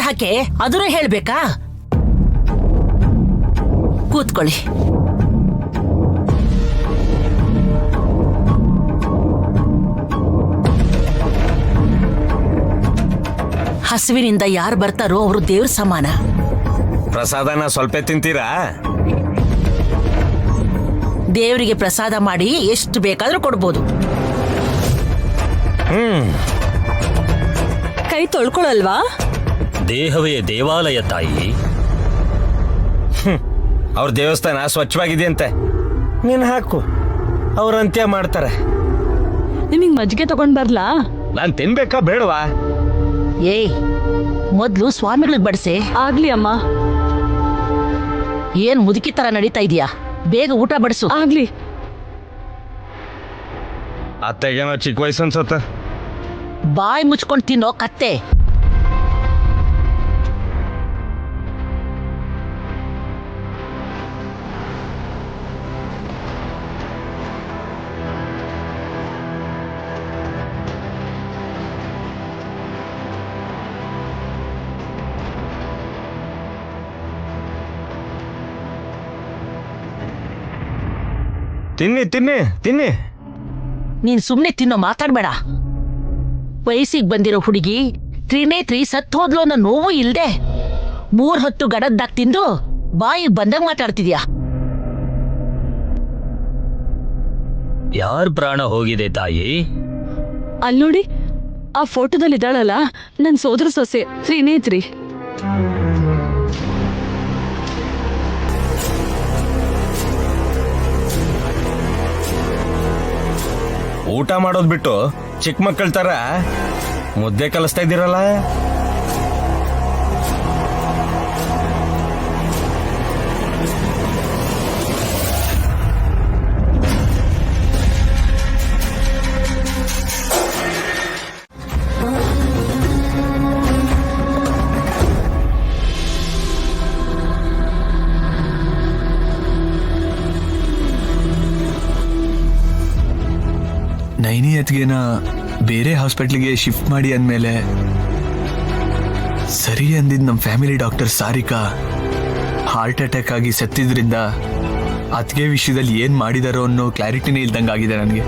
ಹಾಕೆ ಅದನ್ನು ಹೇಳ್ಬೇಕಾ? ಕೂತ್ಕೊಳ್ಳಿ. ಹಸುವಿನಿಂದ ಯಾರು ಬರ್ತಾರೋ ಅವರು ದೇವ್ರ ಸಮಾನ. ಪ್ರಸಾದನ ಸ್ವಲ್ಪ ತಿಂತೀರಾ? ದೇವರಿಗೆ ಪ್ರಸಾದ ಮಾಡಿ ಎಷ್ಟು ಬೇಕಾದ್ರೂ ಕೊಡ್ಬೋದು. ಕೈ ತೊಳ್ಕೊಳಲ್ವಾ? ದೇಹವೇ ದೇವಾಲಯ ತಾಯಿ. ಅವ್ರ ದೇವಸ್ಥಾನ ಸ್ವಚ್ಛವಾಗಿದೆಯಂತೆ. ನೀನ್ ಹಾಕು, ಅವ್ರ ಅಂತ್ಯ ಮಾಡ್ತಾರೆ. ನಿಮಗ್ ಮಜ್ಜಿಗೆ ತಗೊಂಡ್ ಬರ್ಲಾ? ನಾನ್ ತಿನ್ಬೇಕಾ ಬೇಡವಾ? ಏಯ್, ಮೊದ್ಲು ಸ್ವಾಮಿಗಳಿಗೆ ಬಡಿಸೆ. ಆಗ್ಲಿ ಅಮ್ಮ. ಏನ್ ಮುದುಕಿ ತರ ನಡೀತಾ ಇದೀಯಾ? ಬೇಗ ಊಟ ಬಡಿಸು. ಆಗ್ಲಿ. ಅತ್ತೆಗೇನೋ ಚಿಕ್ಕ ವಯಸ್ಸು ಅನ್ಸತ್ತ. ಬಾಯಿ ಮುಚ್ಕೊಂಡು ತಿನ್ನೋ ಕತ್ತೆ. ತಿನ್ನಿ ತಿನ್ನಿ ತಿನ್ನಿ. ನೀನ್ ಸುಮ್ನೆ ತಿನ್ನೋ, ಮಾತಾಡ್ಬೇಡ. ವಯಸ್ಸಿಗೆ ಬಂದಿರೋ ಹುಡುಗಿ ತ್ರಿನೇತ್ರಿ ಸತ್ ಹೋದ್ಲು ಅನ್ನೋ ನೋವು ಇಲ್ದೆ 3 ಹೊತ್ತು ಗಡದ್ದಾಗ್ ತಿಂದು ಬಾಯಿಗೆ ಬಂದಾಗ ಮಾತಾಡ್ತಿದ್ಯಾ. ಯಾರ್ ಪ್ರಾಣ ಹೋಗಿದೆ ತಾಯಿ? ಅಲ್ ನೋಡಿ, ಆ ಫೋಟೋದಲ್ಲಿ ಇದ್ದಾಳಲ್ಲ, ನನ್ ಸೋದರ ಸೊಸೆ ತ್ರಿನೇತ್ರಿ. ಊಟ ಮಾಡೋದ್ ಬಿಟ್ಟು ಚಿಕ್ಕ ಮಕ್ಕಳ ತರ ಮುದ್ದೆ ಕಲಿಸ್ತಾ ಇದ್ದೀರಲ್ಲ. ನೈನಿ ಅತ್ಗೆನ ಬೇರೆ ಹಾಸ್ಪಿಟ್ಲಿಗೆ ಶಿಫ್ಟ್ ಮಾಡಿ ಅಂದಮೇಲೆ ಸರಿ ಅಂದಿದ್ ನಮ್ಮ family doctor Sarika heart attack ಆಗಿ ಸತ್ತಿದ್ರಿಂದ ಅತ್ಗೆ ವಿಷಯದಲ್ಲಿ ಏನ್ ಮಾಡಿದಾರೋ ಅನ್ನೋ ಕ್ಲಾರಿಟಿನೇ ಇಲ್ದಂಗಾಗಿದೆ ನನಗೆ.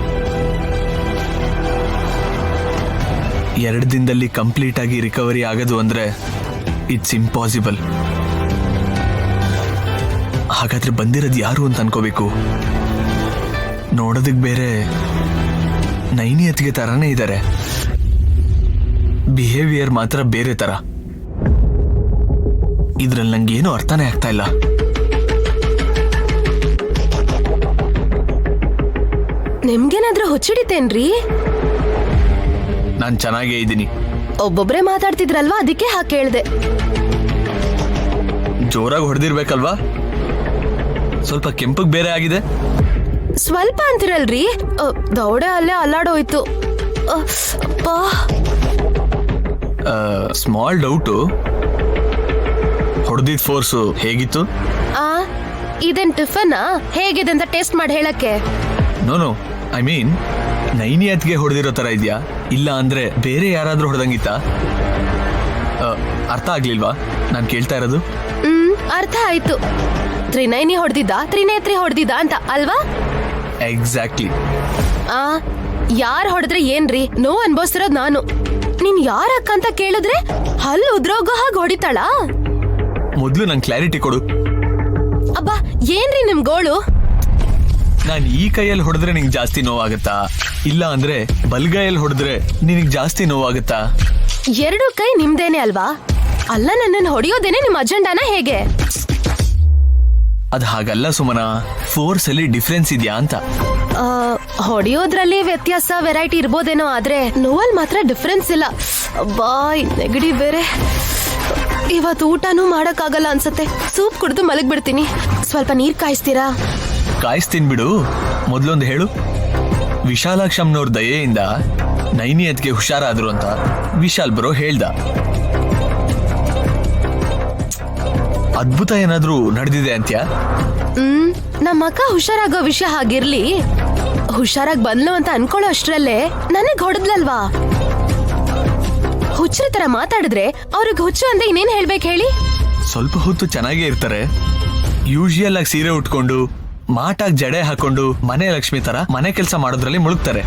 2 ದಿನದಲ್ಲಿ ಕಂಪ್ಲೀಟ್ ಆಗಿ ರಿಕವರಿ ಆಗೋದು ಅಂದ್ರೆ ಇಟ್ಸ್ ಇಂಪಾಸಿಬಲ್. ಹಾಗಾದ್ರೆ ಬಂದಿರೋದು ಯಾರು ಅಂತ ಅನ್ಕೋಬೇಕು. ನೋಡೋದಕ್ಕೆ ಬೇರೆ ನೈನಿ ಅತ್ತಿಗೆ ತರಾನೇ ಇದ್ದಾರೆ, ಬಿಹೇವಿಯರ್ ಮಾತ್ರ ಬೇರೆ ತರ. ಇದ್ರಲ್ಲಿ ನಂಗೇನು ಅರ್ಥನೇ ಆಗ್ತಾ ಇಲ್ಲ. ನಿಮ್ಗೇನಾದ್ರೂ ಹುಚ್ಚಿಡಿತೇನ್ರಿ? ನಾನ್ ಚೆನ್ನಾಗೇ ಇದ್ದೀನಿ. ಒಬ್ಬೊಬ್ರೆ ಮಾತಾಡ್ತಿದ್ರಲ್ವಾ, ಅದಕ್ಕೆ ಹಾಗೆ ಕೇಳ್ದೆ. ಜೋರಾಗಿ ಹೊಡೆದಿರ್ಬೇಕಲ್ವಾ? ಸ್ವಲ್ಪ ಕೆಂಪಗ್ ಬೇರೆ ಆಗಿದೆ. ಸ್ವಲ್ಪ ಅಂತಿರಲ್ರಿ, ದೌಡೆ ಅಲ್ಲೇ ಅಲ್ಲಾಡೋಯ್ತು. ಸ್ಮಾಲ್ ಡೌಟು, ಹೊಡೆದಿದ್ ಫೋರ್ಸು ಹೇಗಿತ್ತು? ಇದೇನ್ ಟಿಫನ್ ಹೇಗಿದೆ ಅಂತ ಟೇಸ್ಟ್ ಮಾಡಿ ಹೇಳಕ್ಕೆ? ನೋ ಐ ಮೀನ್ ನೈನಿ ಅತ್ಗೆ ಹೊಡೆದಿರೋ ತರ ಇದ್ಯಾ, ಇಲ್ಲ ಅಂದ್ರೆ ಬೇರೆ ಯಾರಾದ್ರೂ ಹೊಡೆದಂಗಿತ್ತ? ಅರ್ಥ ಆಗ್ಲಿಲ್ವಾ ನಾನು ಕೇಳ್ತಾ ಇರೋದು? ಅರ್ಥ ಆಯ್ತು. ತ್ರಿನೈನಿ ಹೊಡೆದಿದ್ದ, ತ್ರಿನೇತ್ರಿ ಹೊಡೆದಿದ್ದ ಅಂತ ಅಲ್ವಾ? ಎಕ್ಸಾಕ್ಟ್ಲಿ. ಯಾರ್ ಹೊಡೆದ್ರೆ ಏನ್ರಿ, ನೋವು ಅನ್ಭವಿಸ್ತಿರೋದ್ ನಾನು. ನೀನ್ ಯಾರಕ್ಕ ಅಂತ ಕೇಳಿದ್ರೆ ಹಲ್ಲು ಉದ್ರೋಗೋ ಹಾಗೆ ಹೊಡಿತಾಳ? ಮೊದ್ಲು ನಂಗೆ ಕ್ಲಾರಿಟಿ ಕೊಡು. ಅಬ್ಬಾ, ಏನ್ರಿ ನಿಮ್ ಗೋಳು? ನಾನು ಈ ಕೈಯಲ್ಲಿ ಹೊಡೆದ್ರೆ ನಿಂಗೆ ಜಾಸ್ತಿ ನೋವಾಗುತ್ತಾ, ಇಲ್ಲ ಅಂದ್ರೆ ಬಲ್ಗೈಯಲ್ಲಿ ಹೊಡೆದ್ರೆ ನಿನಗೆ ಜಾಸ್ತಿ ನೋವಾಗುತ್ತಾ? 2 ಕೈ ನಿಮ್ದೇನೆ ಅಲ್ವಾ? ಅಲ್ಲ, ನನ್ನನ್ನು ಹೊಡೆಯೋದೇನೆ ನಿಮ್ ಅಜೆಂಡಾನ ಹೇಗೆ? ಅದು ಹಾಗಲ್ಲ ಸುಮನಾ, ಫೋರ್ಸ್ ಅಲ್ಲಿ ಡಿಫ್ರೆನ್ಸ್ ಇದೆಯಾ ಅಂತ. ಹೊಡೆಯೋದ್ರಲ್ಲಿ ವ್ಯತ್ಯಾಸ ವೆರೈಟಿ ಇರ್ಬೋದೇನೋ, ಆದ್ರೆ ನೋವಲ್ ಮಾತ್ರ ಡಿಫ್ರೆನ್ಸ್ ಇಲ್ಲ. ಬಾಯ್ ನೆಗಡಿ ಬೇರೆ. ಇವತ್ತು ಊಟನೂ ಮಾಡಕ್ಕಾಗಲ್ಲ ಅನ್ಸತ್ತೆ. ಸೂಪ್ ಕುಡಿದು ಮಲಗ್ಬಿಡ್ತೀನಿ. ಸ್ವಲ್ಪ ನೀರ್ ಕಾಯಿಸ್ತೀರಾ? ಕಾಯಿಸ್ತೀನಿ ಬಿಡು. ಮೊದ್ಲೊಂದು ಹೇಳು, ವಿಶಾಲಾಕ್ಷಮ್ನವ್ರ ದಯೆಯಿಂದ ನೈನಿ ಅತ್ಗೆ ಹುಷಾರಾದ್ರು ಅಂತ ವಿಶಾಲ್ ಬ್ರೋ ಹೇಳ್ದ. ಅದ್ಭುತ ಏನಾದ್ರೂ ನಡೆದಿದೆ ಅಂತ್ಯ? ನಮ್ಮ ಅಕ್ಕ ಹುಷಾರಾಗೋ ವಿಷಯ ಹಾಗಿರ್ಲಿ, ಹುಷಾರಾಗಿ ಬಂದ್ಲು ಅಂತ ಅನ್ಕೊಳ್ಳೋ ಅಷ್ಟ್ರಲ್ಲೇ ನನಗ್ ಹೊಡೆದ್ಲಲ್ವಾ? ಹುಚ್ಚರ ತರ ಮಾತಾಡಿದ್ರೆ ಅವ್ರಿಗೆ ಹುಚ್ಚು ಅಂದ್ರೆ ಇನ್ನೇನ್ ಹೇಳ್ಬೇಕು ಹೇಳಿ? ಸ್ವಲ್ಪ ಹೊತ್ತು ಚೆನ್ನಾಗೇ ಇರ್ತಾರೆ. ಯೂಶಿಯಲ್ ಆಗಿ ಸೀರೆ ಉಟ್ಕೊಂಡು ಮಾಟಾಗಿ ಜಡೆ ಹಾಕೊಂಡು ಮನೆ ಲಕ್ಷ್ಮಿ ತರ ಮನೆ ಕೆಲಸ ಮಾಡೋದ್ರಲ್ಲಿ ಮುಳುಗ್ತಾರೆ.